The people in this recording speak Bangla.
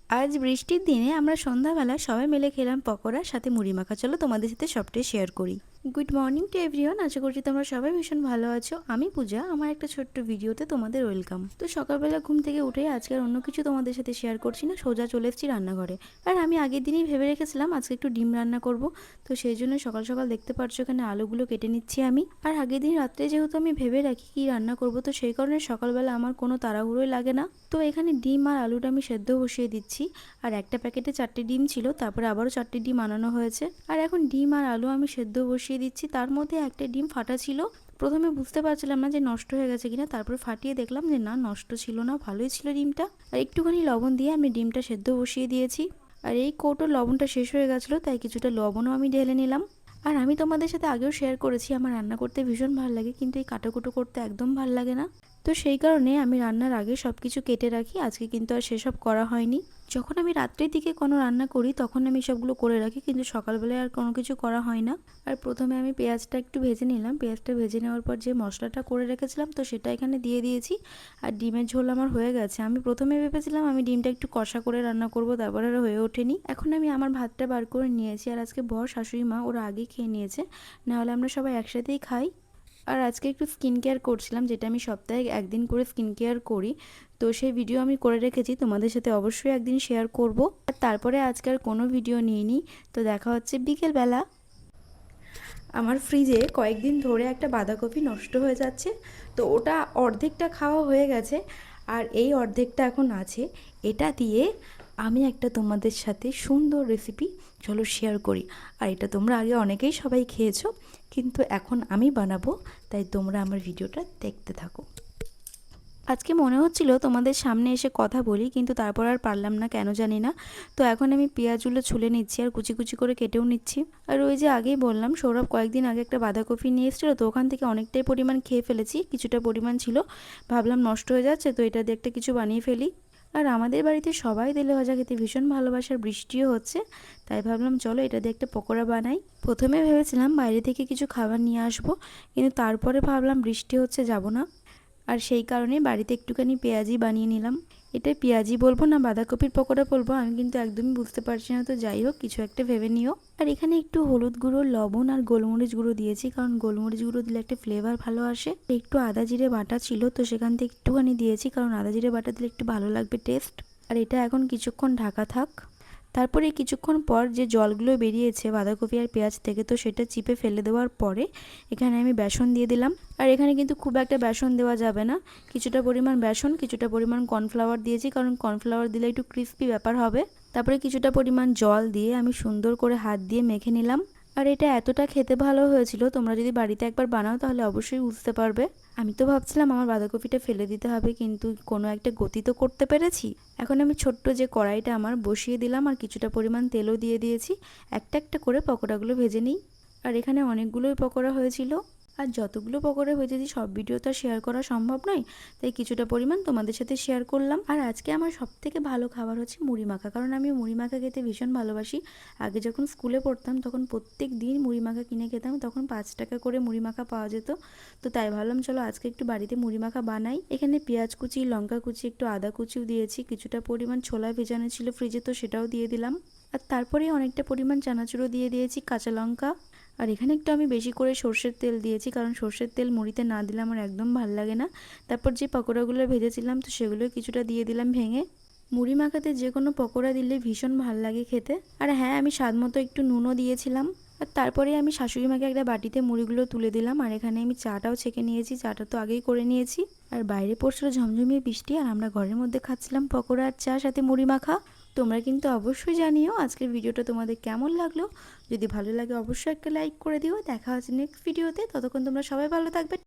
আজ বৃষ্টির দিনে আমরা সন্ধ্যাবেলা সবাই মিলে খেলাম পকোড়া, সাথে মুড়ি মাখা। চলো তোমাদের সাথে সবটাই শেয়ার করি। গুড মর্নিং টু এভরিওয়ান, আশা করছি তোমরা সবাই ভীষণ ভালো আছো। আমি পূজা, আমার একটা ছোট্ট ভিডিওতে তোমাদের ওয়েলকাম। তো সকালবেলা ঘুম থেকে উঠে আজকে আর অন্য কিছু তোমাদের সাথে শেয়ার করছি না, সোজা চলে এসেছি রান্নাঘরে। আর আমি আগের দিনই ভেবে রেখেছিলাম আজকে একটু ডিম রান্না করব। তো সেই জন্য সকাল সকাল দেখতে পাচ্ছ এখানে আলুগুলো কেটে নিচ্ছি আমি। আর আগের দিন রাত্রে যেহেতু আমি ভেবে রাখি কি রান্না করব, তো সেই কারণে সকালবেলা আমার কোনো তাড়াহুড়োই লাগে না। তো এখানে ডিম আর আলুটা আমি সেদ্ধ বসিয়ে দিচ্ছি। আর একটা প্যাকেটে 4টে ডিম ছিল, তারপরে আবারও 4টে ডিম আনানো হয়েছে। আর এখন ডিম আর আলু আমি সেদ্ধ বসিয়ে দিচ্ছি। তার মধ্যে একটা ডিম ফাটা ছিল। প্রথমে বুঝতে পারছিলাম না যে নষ্ট হয়ে গেছে কিনা, তারপর ফাটিয়ে দেখলাম যে না, নষ্ট ছিল না, ভালোই ছিল ডিমটা। আর একটুখানি লবণ দিয়ে আমি ডিমটা সেদ্ধ বসিয়ে দিয়েছি। আর এই কৌটোর লবণটা শেষ হয়ে গেছিলো, তাই কিছুটা লবণও আমি ঢেলে নিলাম। আর আমি তোমাদের সাথে আগেও শেয়ার করেছি আমার রান্না করতে ভীষণ ভালো লাগে, কিন্তু এই কাটাকুটো করতে একদম ভালো লাগে না। তো সেই কারণে আমি রান্নার আগে সব কিছু কেটে রাখি। আজকে কিন্তু আর সেসব করা হয়নি। যখন আমি রাত্রের দিকে কোনো রান্না করি তখন আমি সবগুলো করে রাখি, কিন্তু সকালবেলায় আর কোনো কিছু করা হয় না। আর প্রথমে আমি পেঁয়াজটা একটু ভেজে নিলাম। পেঁয়াজটা ভেজে নেওয়ার পর যে মশলাটা করে রেখেছিলাম তো সেটা এখানে দিয়ে দিয়েছি। আর ডিমের ঝোল আমার হয়ে গেছে। আমি প্রথমে ভেবেছিলাম আমি ডিমটা একটু কষা করে রান্না করব, তারপর আর হয়ে ওঠেনি। এখন আমি আমার ভাতটা বার করে নিয়েছি। আর আজকে বর শাশুড়ি মা ওরা আগে খেয়ে নিয়েছে, নাহলে আমরা সবাই একসাথেই খাই। আর আজকে একটু স্কিন কেয়ার করছিলাম, যেটা আমি সপ্তাহে একদিন করে স্কিন কেয়ার করি। তো সেই ভিডিও আমি করে রেখেছি, তোমাদের সাথে অবশ্যই একদিন শেয়ার করব। আর তারপরে আজকে আর কোনো ভিডিও নিইনি। তো দেখা হচ্ছে বিকেলবেলা। আমার ফ্রিজে কয়েকদিন ধরে একটা বাঁধাকপি নষ্ট হয়ে যাচ্ছে, তো ওটা অর্ধেকটা খাওয়া হয়ে গেছে। আর এই অর্ধেকটা এখন আছে। এটা দিয়ে আমি একটা তোমাদের সাথে সুন্দর রেসিপি চলো শেয়ার করি। আর এটা তোমরা আগে অনেকেই সবাই খেয়েছো, কিন্তু এখন আমি বানাবো, তাই তোমরা আমার ভিডিওটা দেখতে থাকো। আজকে মনে হচ্ছিল তোমাদের সামনে এসে কথা বলি, কিন্তু তারপর আর পারলাম না, কেন জানি না। তো এখন আমি পেঁয়াজগুলো ছুলে নিচ্ছি আর কুচি কুচি করে কেটেও নিচ্ছি। আর ওই যে আগেই বললাম, সৌরভ কয়েকদিন আগে একটা বাঁধাকপি নিয়ে এসেছিলো, তো ওখান থেকে অনেকটাই পরিমাণ খেয়ে ফেলেছি। কিছুটা পরিমাণ ছিল, ভাবলাম নষ্ট হয়ে যাচ্ছে, তো এটা দিয়ে একটা কিছু বানিয়ে ফেলি। আর আমাদের বাড়িতে সবাই তেলে ভাজা খেতে ভীষণ ভালোবাসার, বৃষ্টিও হচ্ছে, তাই ভাবলাম চলো এটা দিয়ে একটা পকোড়া বানাই। প্রথমে ভেবেছিলাম বাইরে থেকে কিছু খাবার নিয়ে আসবো, কিন্তু তারপরে ভাবলাম বৃষ্টি হচ্ছে, যাব না। আর সেই কারণে বাড়িতে একটুখানি পেঁয়াজি বানিয়ে নিলাম। এটা পেঁয়াজি বলবো না বাঁধাকপির পকোড়া বলবো আমি কিন্তু একদমই বুঝতে পারছি না, তো যাই হোক কিছু একটা ভেবে নিও। আর এখানে একটু হলুদ গুঁড়ো, লবণ আর গোলমরিচ গুঁড়ো দিয়েছি, কারণ গোলমরিচ গুঁড়ো দিলে একটা ফ্লেভার ভালো আসে। একটু আদা জিরে বাটা ছিল, তো সেখান থেকে একটুখানি দিয়েছি, কারণ আদা জিরে বাটা দিলে একটু ভালো লাগবে টেস্ট। আর এটা এখন কিছুক্ষণ ঢাকা থাক। তারপরে কিছুক্ষণ পর যে জলগুলো বেরিয়েছে বাঁধাকপি আর পেঁয়াজ থেকে, তো সেটা চিপে ফেলে দেওয়ার পরে এখানে আমি বেসন দিয়ে দিলাম। আর এখানে কিন্তু খুব একটা বেসন দেওয়া যাবে না, কিছুটা পরিমাণ বেসন, কিছুটা পরিমাণ কর্নফ্লাওয়ার দিয়েছি, কারণ কর্নফ্লাওয়ার দিলে একটু ক্রিস্পি ব্যাপার হবে। তারপরে কিছুটা পরিমাণ জল দিয়ে আমি সুন্দর করে হাত দিয়ে মেখে নিলাম। আর এটা এতটা খেতে ভালো হয়েছিল, তোমরা যদি বাড়িতে একবার বানাও তাহলে অবশ্যই বুঝতে পারবে। আমি তো ভাবছিলাম আমার বাঁধাকপিটা ফেলে দিতে হবে, কিন্তু কোনো একটা গতি তো করতে পেরেছি। এখন আমি ছোট্ট যে কড়াইটা আমার বসিয়ে দিলাম, আর কিছুটা পরিমাণ তেলও দিয়ে দিয়েছি। একটা একটা করে পকোড়াগুলো ভেজে নিই। আর এখানে অনেকগুলোই পকোড়া হয়েছিল। আর যতগুলো পকোড়া ভেজেছি সব ভিডিও তো শেয়ার করা সম্ভব নয়, তাই কিছুটা পরিমাণ তোমাদের সাথে শেয়ার করলাম। আর আজকে আমার সবথেকে ভালো খাবার হচ্ছে মুড়ি মাখা, কারণ আমি মুড়ি মাখা খেতে ভীষণ ভালোবাসি। আগে যখন স্কুলে পড়তাম তখন প্রত্যেক দিন মুড়ি মাখা কিনে খেতাম, তখন 5 টাকা করে মুড়ি মাখা পাওয়া যেত। তো তাই ভাবলাম চলো আজকে একটু বাড়িতে মুড়ি মাখা বানাই। এখানে পেঁয়াজ কুচি, লঙ্কা কুচি, একটু আদা কুচিও দিয়েছি, কিছুটা পরিমাণ ছোলা ভেজানো ছিল ফ্রিজে, তো সেটাও দিয়ে দিলাম। আর তারপরে অনেকটা পরিমাণ চানাচুরও দিয়ে দিয়েছি, কাঁচা লঙ্কা। আর এখানে একটু আমি বেশি করে সর্ষের তেল দিয়েছি, কারণ সর্ষের তেল মুড়িতে না দিলে আমার একদম ভাল লাগে না। তারপর যে পকোড়াগুলো ভেজেছিলাম তো সেগুলো কিছুটা দিয়ে দিলাম ভেঙে। মুড়ি মাখাতে যে কোনো পকোড়া দিলে ভীষণ ভাল লাগে খেতে। আর হ্যাঁ, আমি স্বাদ মতো একটু নুনও দিয়েছিলাম। আর তারপরে আমি শাশুড়ি মাকে একটা বাটিতে মুড়িগুলো তুলে দিলাম। আর এখানে আমি চাটাও ছেঁকে নিয়েছি, চাটা তো আগেই করে নিয়েছি। আর বাইরে পড়ছিল ঝমঝমিয়ে বৃষ্টি, আর আমরা ঘরের মধ্যে খাচ্ছিলাম পকোড়া আর চা, সাথে মুড়ি মাখা। তোমরা কিন্তু অবশ্যই জানিও আজকের ভিডিওটা তোমাদের কেমন লাগলো। যদি ভালো লাগে অবশ্যই একটা লাইক করে দিও। দেখা হচ্ছে নেক্সট ভিডিওতে, ততক্ষণ তোমরা সবাই ভালো থাকবে।